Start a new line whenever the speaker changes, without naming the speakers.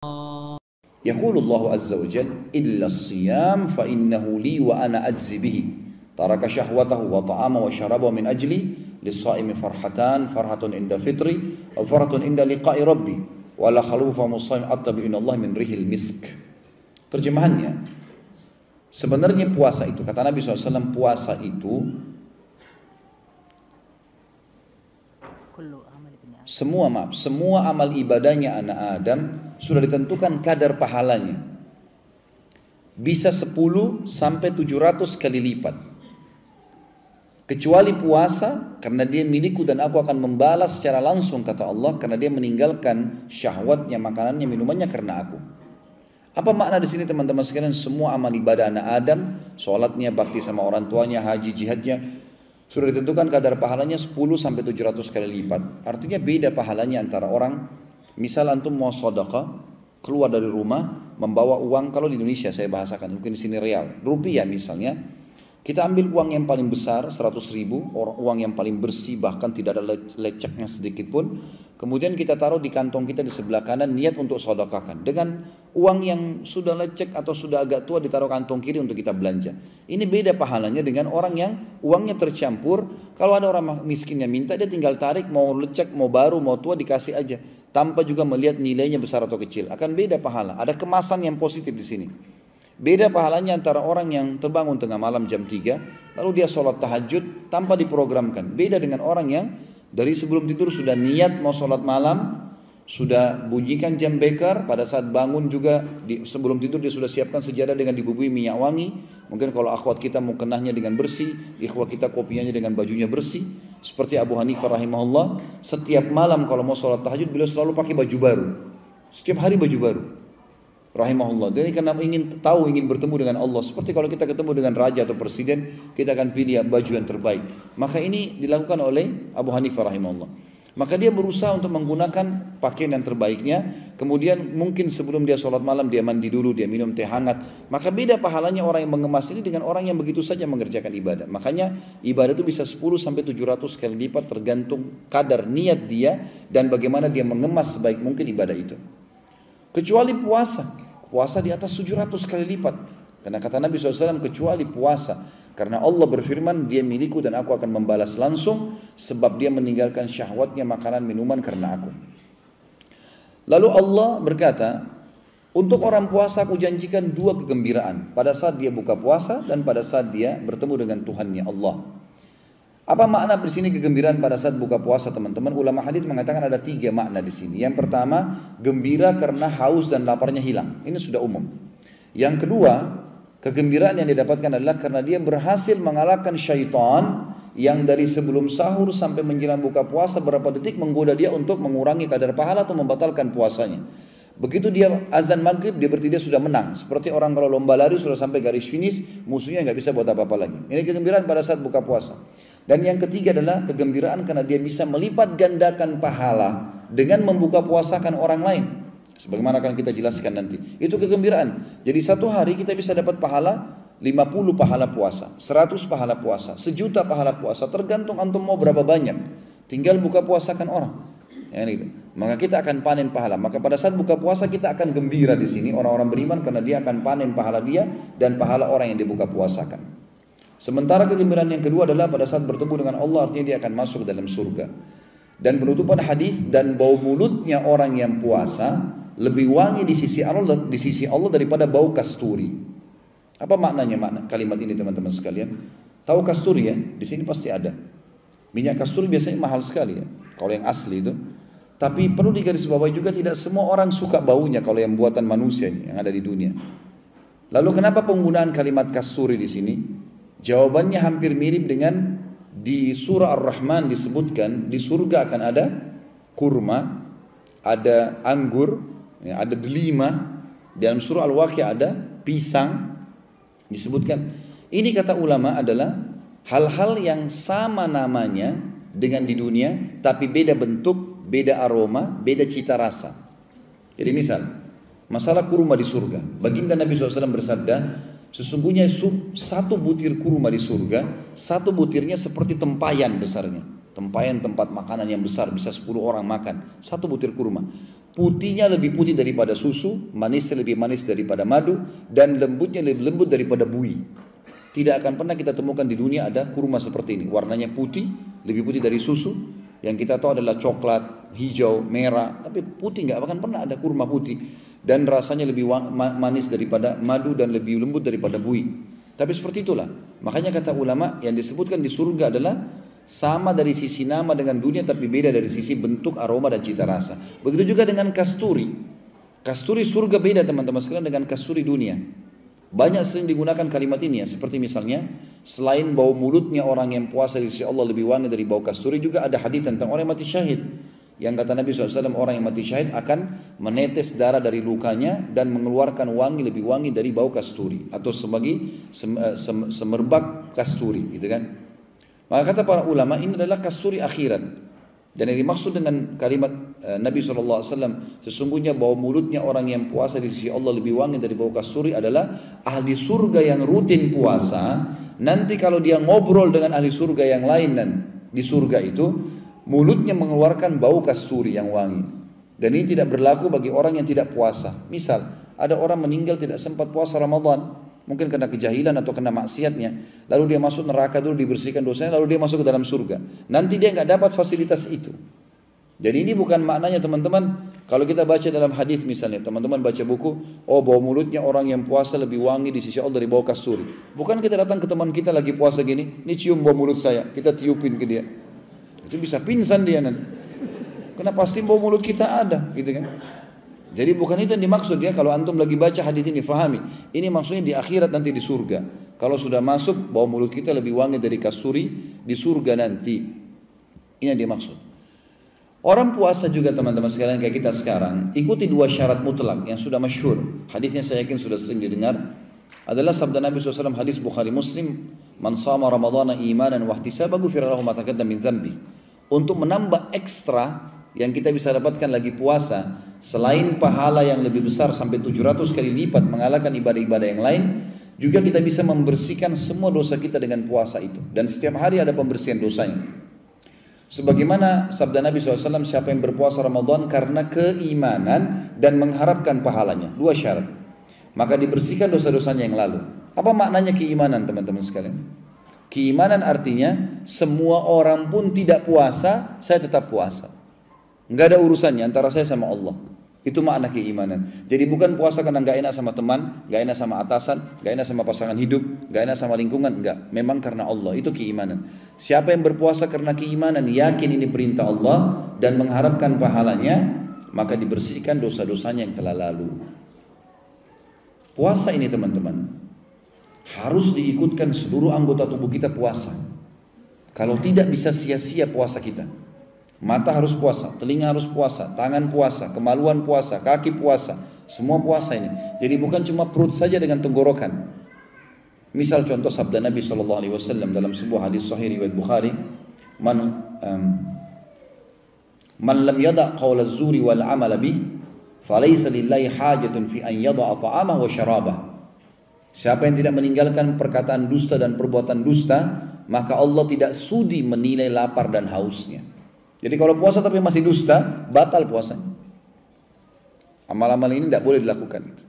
Yaqulullahu azza wa jal illa as-siyam fa innahu li wa ana ajzi bihi taraka syahwatahu wa ta'ama wa syaraba min ajli lis-saimi farhatun inda fitri wa farhatun inda liqa'i rabbi wa la khalufa musayim attabi inallah min rihil misk. Terjemahannya, sebenarnya puasa itu, kata Nabi SAW, puasa itu semua amal ibadahnya anak Adam sudah ditentukan kadar pahalanya. Bisa 10 sampai 700 kali lipat. Kecuali puasa, karena dia milikku dan aku akan membalas secara langsung, kata Allah, karena dia meninggalkan syahwatnya, makanannya, minumannya karena aku. Apa makna di sini teman-teman sekalian? Semua amal ibadah anak Adam, sholatnya, bakti sama orang tuanya, haji, jihadnya, sudah ditentukan kadar pahalanya 10 sampai 700 kali lipat. Artinya beda pahalanya antara orang, misal antum mau sedekah, keluar dari rumah, membawa uang, kalau di Indonesia saya bahasakan, mungkin di sini real, rupiah misalnya, kita ambil uang yang paling besar, 100 ribu, uang yang paling bersih, bahkan tidak ada leceknya sedikit pun, kemudian kita taruh di kantong kita di sebelah kanan, niat untuk sedekahkan. Dengan uang yang sudah lecek atau sudah agak tua ditaruh kantong kiri untuk kita belanja. Ini beda pahalanya dengan orang yang uangnya tercampur. Kalau ada orang miskin yang minta, dia tinggal tarik, mau lecek, mau baru, mau tua, dikasih aja, tanpa juga melihat nilainya besar atau kecil. Akan beda pahala. Ada kemasan yang positif di sini. Beda pahalanya antara orang yang terbangun tengah malam jam 3, lalu dia sholat tahajud tanpa diprogramkan. Beda dengan orang yang dari sebelum tidur sudah niat mau sholat malam, sudah bunyikan jam beker, pada saat bangun juga sebelum tidur dia sudah siapkan sejadah dengan dibubuhi minyak wangi. Mungkin kalau akhwat kita mau kenahnya dengan bersih, ikhwat kita kopiahnya dengan bajunya bersih. Seperti Abu Hanifah rahimahullah, setiap malam kalau mau sholat tahajud beliau selalu pakai baju baru. Setiap hari baju baru. Rahimahullah. Jadi karena ingin bertemu dengan Allah. Seperti kalau kita ketemu dengan raja atau presiden, kita akan pilih baju yang terbaik. Maka ini dilakukan oleh Abu Hanifah rahimahullah. Maka dia berusaha untuk menggunakan pakaian yang terbaiknya. Kemudian mungkin sebelum dia sholat malam, dia mandi dulu, dia minum teh hangat. Maka beda pahalanya orang yang mengemas ini dengan orang yang begitu saja mengerjakan ibadah. Makanya ibadah itu bisa 10 sampai 700 kali lipat tergantung kadar niat dia dan bagaimana dia mengemas sebaik mungkin ibadah itu. Kecuali puasa di atas 700 kali lipat. Karena kata Nabi SAW, kecuali puasa. Karena Allah berfirman, dia milikku dan aku akan membalas langsung, sebab dia meninggalkan syahwatnya makanan minuman karena aku. Lalu Allah berkata, untuk orang puasa aku janjikan 2 kegembiraan. Pada saat dia buka puasa dan pada saat dia bertemu dengan Tuhannya Allah. Apa makna di sini kegembiraan pada saat buka puasa, teman-teman? Ulama hadis mengatakan ada 3 makna di sini. Yang pertama, gembira karena haus dan laparnya hilang. Ini sudah umum. Yang kedua, kegembiraan yang didapatkan adalah karena dia berhasil mengalahkan syaitan yang dari sebelum sahur sampai menjelang buka puasa berapa detik menggoda dia untuk mengurangi kadar pahala atau membatalkan puasanya. Begitu dia azan maghrib, dia berarti dia sudah menang. Seperti orang kalau lomba lari sudah sampai garis finish, musuhnya nggak bisa buat apa-apa lagi. Ini kegembiraan pada saat buka puasa. Dan yang ketiga adalah kegembiraan karena dia bisa melipat gandakan pahala dengan membuka puasakan orang lain. Sebagaimana akan kita jelaskan nanti. Itu kegembiraan. Jadi satu hari kita bisa dapat pahala 50 pahala puasa, 100 pahala puasa, 1.000.000 pahala puasa. Tergantung antum mau berapa banyak. Tinggal buka puasakan orang. Ya, gitu. Maka kita akan panen pahala. Maka pada saat buka puasa kita akan gembira di sini orang-orang beriman karena dia akan panen pahala dia dan pahala orang yang dibuka puasakan. Sementara kegembiraan yang kedua adalah pada saat bertemu dengan Allah, artinya dia akan masuk dalam surga. Dan penutupan hadis, dan bau mulutnya orang yang puasa lebih wangi di sisi Allah daripada bau kasturi. Apa maknanya kalimat ini teman-teman sekalian? Tahu kasturi ya? Di sini pasti ada. Minyak kasturi biasanya mahal sekali ya, kalau yang asli itu. Tapi perlu digarisbawahi juga tidak semua orang suka baunya kalau yang buatan manusia yang ada di dunia. Lalu kenapa penggunaan kalimat kasturi di sini? Jawabannya hampir mirip dengan di surah Ar-Rahman disebutkan di surga akan ada kurma, ada anggur, ya, ada delima. Dalam surah Al-Waqiah ada pisang disebutkan. Ini kata ulama adalah hal-hal yang sama namanya dengan di dunia, tapi beda bentuk, beda aroma, beda cita rasa. Jadi misal masalah kurma di surga, baginda Nabi SAW bersabda, sesungguhnya 1 butir kurma di surga, 1 butirnya seperti tempayan besarnya. tempayan tempat makanan yang besar, bisa 10 orang makan, satu butir kurma. Putihnya lebih putih daripada susu, manisnya lebih manis daripada madu, dan lembutnya lebih lembut daripada bui. Tidak akan pernah kita temukan di dunia ada kurma seperti ini. Warnanya putih, lebih putih dari susu. Yang kita tahu adalah coklat, hijau, merah. Tapi putih nggak akan pernah ada kurma putih. Dan rasanya lebih manis daripada madu dan lebih lembut daripada bui. Tapi seperti itulah. Makanya kata ulama yang disebutkan di surga adalah sama dari sisi nama dengan dunia, tapi beda dari sisi bentuk, aroma, dan cita rasa. Begitu juga dengan kasturi. Kasturi surga beda teman-teman sekalian dengan kasturi dunia. Banyak sering digunakan kalimat ini ya. Seperti misalnya, selain bau mulutnya orang yang puasa di sisi Allah lebih wangi dari bau kasturi, juga ada hadis tentang orang yang mati syahid. Yang kata Nabi SAW, orang yang mati syahid akan menetes darah dari lukanya dan mengeluarkan wangi lebih wangi dari bau kasturi. Atau sebagai semerbak kasturi gitu kan. Maka kata para ulama ini adalah kasturi akhirat. Dan yang dimaksud dengan kalimat Nabi SAW, sesungguhnya bau mulutnya orang yang puasa di sisi Allah lebih wangi dari bau kasturi adalah ahli surga yang rutin puasa. Nanti kalau dia ngobrol dengan ahli surga yang lain dan di surga itu, mulutnya mengeluarkan bau kasturi yang wangi. Dan ini tidak berlaku bagi orang yang tidak puasa. Misal, ada orang meninggal tidak sempat puasa Ramadan. Mungkin kena kejahilan atau kena maksiatnya. Lalu dia masuk neraka dulu, dibersihkan dosanya, lalu dia masuk ke dalam surga. Nanti dia nggak dapat fasilitas itu. Jadi ini bukan maknanya teman-teman. Kalau kita baca dalam hadis misalnya, teman-teman baca buku, oh bau mulutnya orang yang puasa lebih wangi di sisi Allah dari bau kasturi. Bukan kita datang ke teman kita lagi puasa gini, ini cium bau mulut saya, kita tiupin ke dia. Itu bisa pingsan dia nanti. Karena pasti bau mulut kita ada, gitu kan? Jadi bukan itu yang dimaksud ya. Kalau antum lagi baca hadis ini, fahami. Ini maksudnya di akhirat nanti di surga. Kalau sudah masuk, bau mulut kita lebih wangi dari kasturi di surga nanti. Ini yang dimaksud. Orang puasa juga teman-teman sekalian kayak kita sekarang, ikuti 2 syarat mutlak yang sudah masyhur. Hadisnya saya yakin sudah sering didengar. Adalah sabda Nabi SAW, hadis Bukhari Muslim, man sama Ramadana imanan wa ihtisaban ghufira lahu ma taqaddama min dzambi. Untuk menambah ekstra yang kita bisa dapatkan lagi puasa, selain pahala yang lebih besar sampai 700 kali lipat mengalahkan ibadah-ibadah yang lain, juga kita bisa membersihkan semua dosa kita dengan puasa itu. Dan setiap hari ada pembersihan dosanya. Sebagaimana sabda Nabi SAW, siapa yang berpuasa Ramadan karena keimanan dan mengharapkan pahalanya, 2 syarat, maka dibersihkan dosa-dosanya yang lalu. Apa maknanya keimanan teman-teman sekalian? Keimanan artinya semua orang pun tidak puasa, saya tetap puasa. Enggak ada urusannya antara saya sama Allah. Itu makna keimanan. Jadi bukan puasa karena enggak enak sama teman, enggak enak sama atasan, enggak enak sama pasangan hidup, enggak enak sama lingkungan, enggak. Memang karena Allah, itu keimanan. Siapa yang berpuasa karena keimanan, yakin ini perintah Allah dan mengharapkan pahalanya, maka dibersihkan dosa-dosanya yang telah lalu. Puasa ini teman-teman harus diikutkan seluruh anggota tubuh kita puasa. Kalau tidak bisa sia-sia puasa kita. Mata harus puasa, telinga harus puasa, tangan puasa, kemaluan puasa, kaki puasa, semua puasa ini. Jadi bukan cuma perut saja dengan tenggorokan. Misal contoh sabda Nabi SAW dalam sebuah hadis sahih riwayat Bukhari, man lam yada' qawla az-zuri wal 'amala bih, falaysa lillahi hajatun fi an yada'a ta'amahu wa syarabah. Siapa yang tidak meninggalkan perkataan dusta dan perbuatan dusta, maka Allah tidak sudi menilai lapar dan hausnya. Jadi kalau puasa tapi masih dusta, batal puasanya. Amal-amal ini tidak boleh dilakukan.